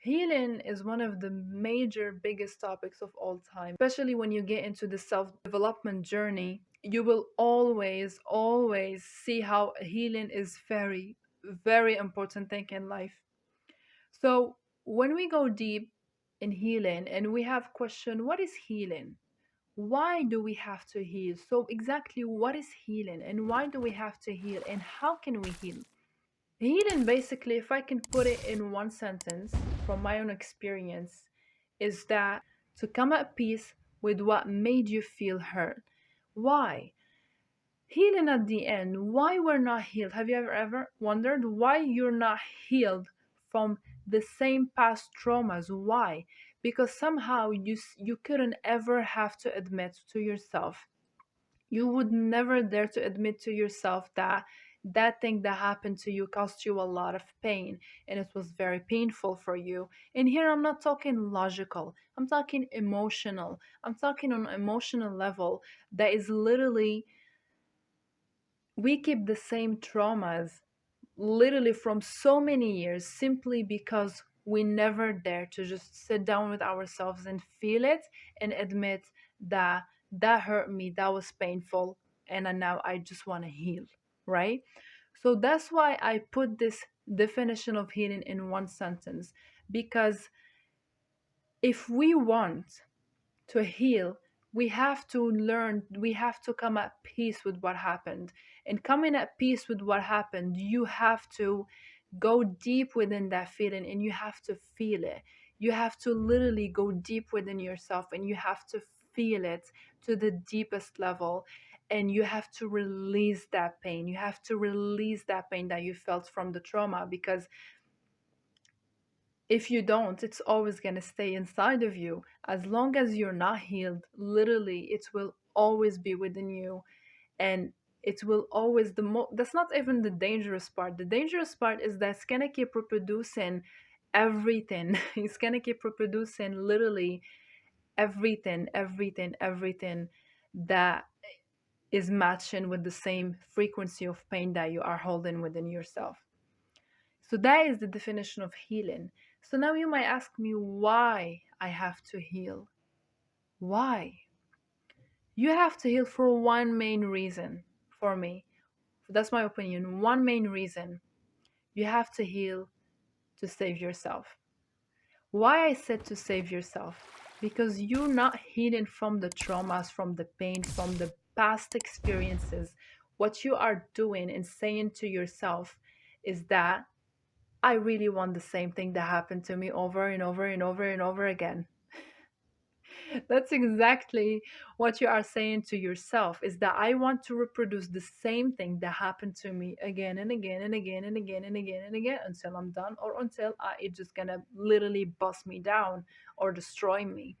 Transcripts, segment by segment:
Healing is one of the major, biggest topics of all time, especially when you get into the self development journey. You will always see how healing is very, very important thing in life. So, when we go deep in healing and we have question, what is healing? Why do we have to heal? So, exactly what is healing and why do we have to heal and how can we heal? Healing, basically, if I can put it in one sentence from my own experience, is that to come at peace with what made you feel hurt. Why? Healing at the end, why we're not healed? Have you ever wondered why you're not healed from the same past traumas? Why? Because somehow you couldn't ever have to admit to yourself, you would never dare to admit to yourself that that thing that happened to you caused you a lot of pain and it was very painful for you. And here I'm not talking logical, I'm talking emotional. I'm talking on an emotional level that is literally, we keep the same traumas literally from so many years simply because we never dare to just sit down with ourselves and feel it and admit that that hurt me, that was painful, and now I just want to heal, right? So that's why I put this definition of healing in one sentence, because if we want to heal, we have to learn, we have to come at peace with what happened. And coming at peace with what happened, you have to go deep within that feeling and you have to feel it. You have to literally go deep within yourself and you have to feel it to the deepest level. And you have to release that pain. You have to release that pain that you felt from the trauma, because if you don't, it's always going to stay inside of you. As long as you're not healed, literally, it will always be within you. And it will always, that's not even the dangerous part. The dangerous part is that it's going to keep reproducing everything. It's going to keep reproducing literally everything that is matching with the same frequency of pain that you are holding within yourself. So that is the definition of healing. So now you might ask me why I have to heal. Why? You have to heal for one main reason for me. That's my opinion. One main reason. You have to heal to save yourself. Why I said to save yourself? Because you're not healing from the traumas, from the pain, from the past experiences. What you are doing and saying to yourself is that I really want the same thing that happened to me over and over and over and over again. That's exactly what you are saying to yourself, is that I want to reproduce the same thing that happened to me again and again and again and again and again and again until I'm done, or until it's just gonna literally bust me down or destroy me.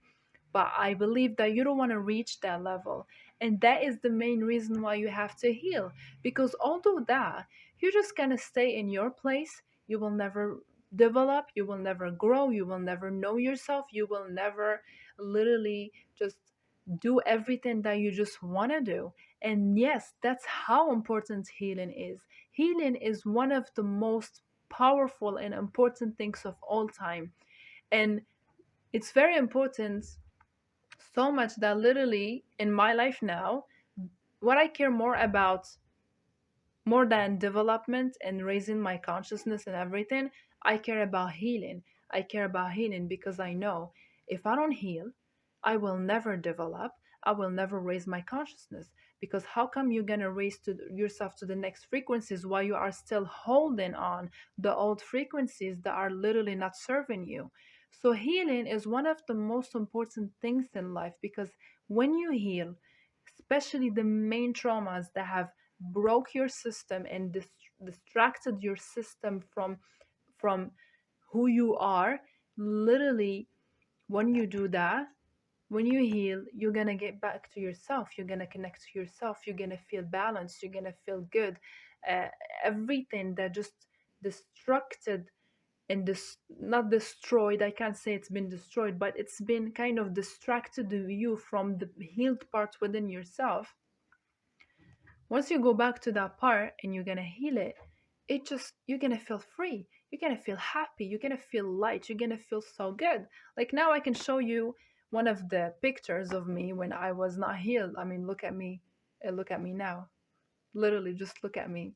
But I believe that you don't want to reach that level. And that is the main reason why you have to heal. Because although that, you're just going to stay in your place. You will never develop. You will never grow. You will never know yourself. You will never literally just do everything that you just want to do. And yes, that's how important healing is. Healing is one of the most powerful and important things of all time. And it's very important, so much that literally in my life now, what I care more about, more than development and raising my consciousness and everything, I care about healing. I care about healing because I know if I don't heal, I will never develop. I will never raise my consciousness, because how come you're gonna raise to yourself to the next frequencies while you are still holding on the old frequencies that are literally not serving you? So healing is one of the most important things in life, because when you heal, especially the main traumas that have broke your system and distracted your system from who you are, literally, when you do that, when you heal, you're gonna get back to yourself, you're gonna connect to yourself, you're gonna feel balanced, you're gonna feel good. uh, Everything that just destructed and not destroyed, I can't say it's been destroyed, but it's been kind of distracted you from the healed part within yourself. Once you go back to that part and you're gonna heal it, it just, you're gonna feel free. you're gonna feel happy, you're gonna feel light, you're gonna feel so good. Like now I can show you one of the pictures of me when I was not healed. I mean, look at me. Look at me now. Literally, just look at me.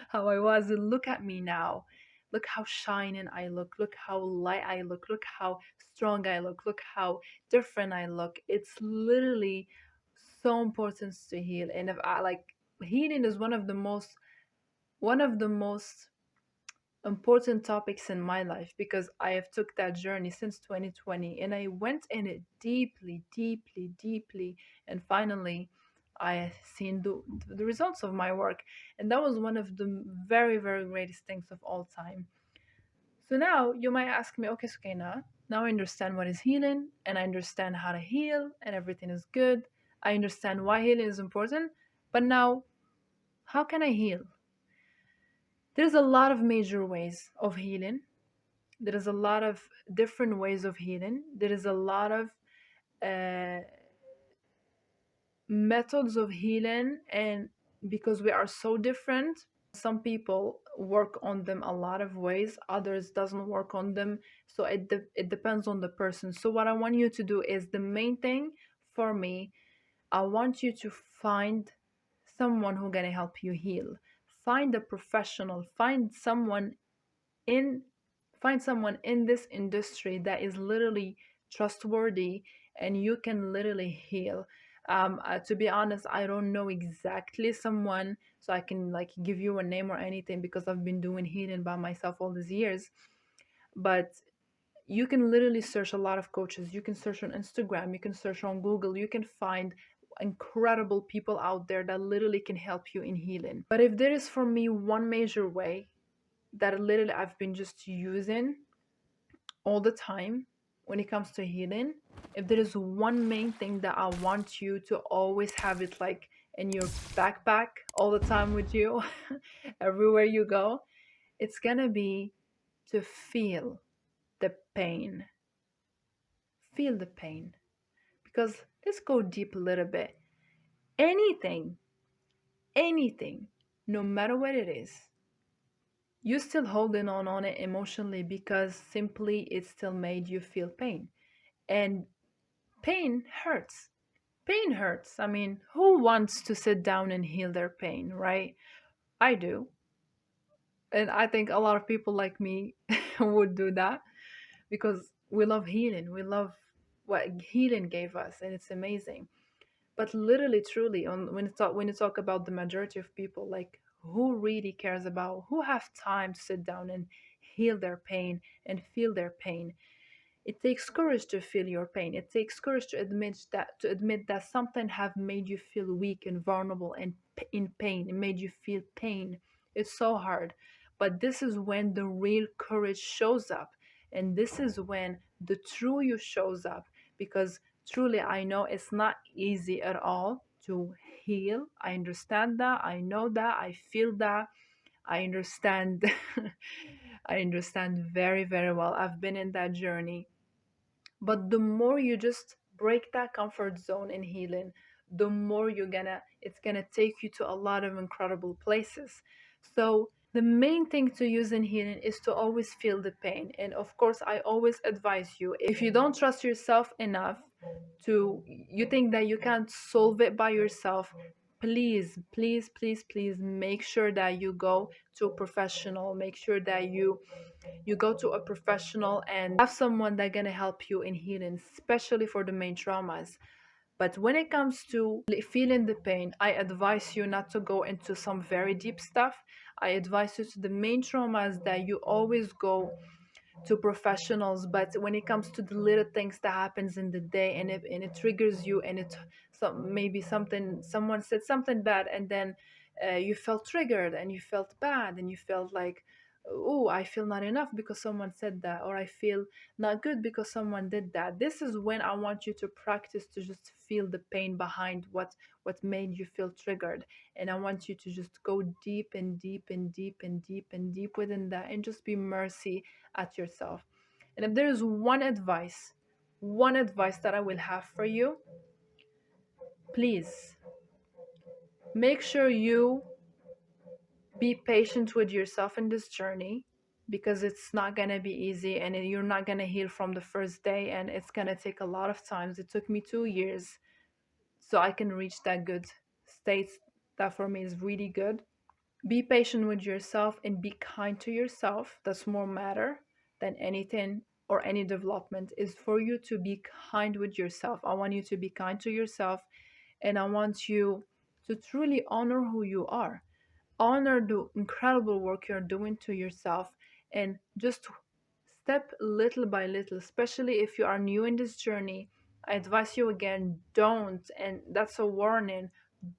How I was, and look at me now. Look how shining I look. Look how light I look. Look how strong I look. Look how different I look. It's literally so important to heal. And if I like, healing is one of the most important topics in my life, because I have took that journey since 2020 and I went in it deeply, deeply, deeply, and finally I have seen the results of my work. And that was one of the very, very greatest things of all time. So now you might ask me, okay, Sukaina, now I understand what is healing and I understand how to heal and everything is good. I understand why healing is important, but now how can I heal? There's a lot of major ways of healing. There is a lot of different ways of healing. There is a lot of uh, methods of healing, and because we are so different, some people work on them a lot of ways, others doesn't work on them. So it depends on the person. So what I want you to do is, the main thing for me, I want you to find someone who gonna help you heal. Find a professional, in find someone in this industry that is literally trustworthy and you can literally heal. To be honest, I don't know exactly someone, so I can like give you a name or anything, because I've been doing healing by myself all these years. But you can literally search a lot of coaches. You can search on Instagram, you can search on Google, you can find incredible people out there that literally can help you in healing. But if there is for me one major way that literally I've been just using all the time when it comes to healing, if there is one main thing that I want you to always have it like in your backpack all the time with you, everywhere you go, it's gonna be to feel the pain. Feel the pain. Because let's go deep a little bit. Anything, anything, no matter what it is, you still holding on it emotionally because simply it still made you feel pain. And pain hurts. Pain hurts. I mean, who wants to sit down and heal their pain, right? I do. And I think a lot of people like me would do that, because we love healing. We love what healing gave us, and it's amazing. But literally, truly, when you talk about the majority of people, like who really cares about, who have time to sit down and heal their pain and feel their pain? It takes courage to feel your pain. It takes courage to admit that something have made you feel weak and vulnerable and in pain. It made you feel pain. It's so hard. But this is when the real courage shows up. And this is when the true you shows up. Because truly, I know it's not easy at all to heal. I understand that. I know that. I feel that. I understand. I understand very, very well. I've been in that journey. But the more you just break that comfort zone in healing, the more it's gonna take you to a lot of incredible places. So the main thing to use in healing is to always feel the pain. And of course, I always advise you, if you don't trust yourself enough, you think that you can't solve it by yourself, please, please, please, please make sure that you go to a professional. Make sure that you go to a professional and have someone that's gonna help you in healing, especially for the main traumas. But when it comes to feeling the pain, I advise you not to go into some very deep stuff. I advise you to the main traumas that you always go to professionals. But when it comes to the little things that happens in the day, and it triggers you, and maybe someone said something bad, and then you felt triggered and you felt bad and you felt like, oh, I feel not enough because someone said that, or I feel not good because someone did that. This is when I want you to practice to just feel the pain behind what made you feel triggered. And I want you to just go deep and deep and deep and deep and deep within that, and just be mercy at yourself. And if there is one advice that I will have for you, please make sure you be patient with yourself in this journey. because it's not going to be easy, and you're not going to heal from the first day, and it's going to take a lot of times. It took me 2 years so I can reach that good state that for me is really good. Be patient with yourself and be kind to yourself. That's more matter than anything or any development, is for you to be kind with yourself. I want you to be kind to yourself, and I want you to truly honor who you are. Honor the incredible work you're doing to yourself, and just step little by little, especially if you are new in this journey. I advise you again, don't, and that's a warning,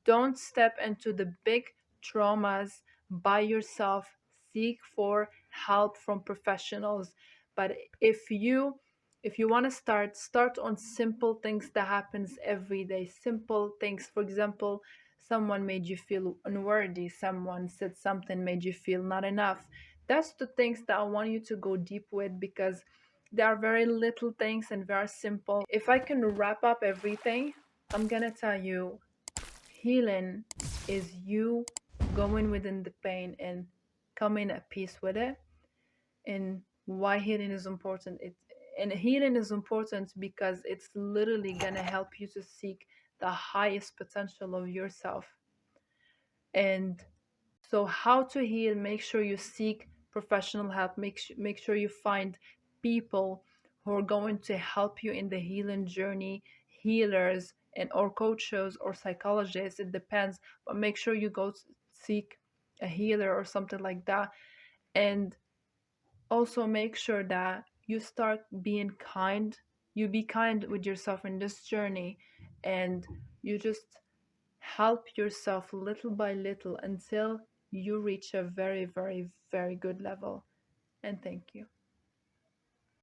don't step into the big traumas by yourself. Seek for help from professionals. But if you want to start on simple things that happens every day. Simple things. For example, someone made you feel unworthy, someone said something made you feel not enough. That's the things that I want you to go deep with, because they are very little things and very simple. If I can wrap up everything, I'm gonna tell you, healing is you going within the pain and coming at peace with it. And why healing is important, and healing is important because it's literally gonna help you to seek the highest potential of yourself. And so, how to heal? Make sure you seek professional help. Make sure you find people who are going to help you in the healing journey, healers and or coaches or psychologists. It depends, but make sure you go seek a healer or something like that. And also make sure that you start being kind. You be kind with yourself in this journey, and you just help yourself little by little until you reach a very, very, very good level. And thank you.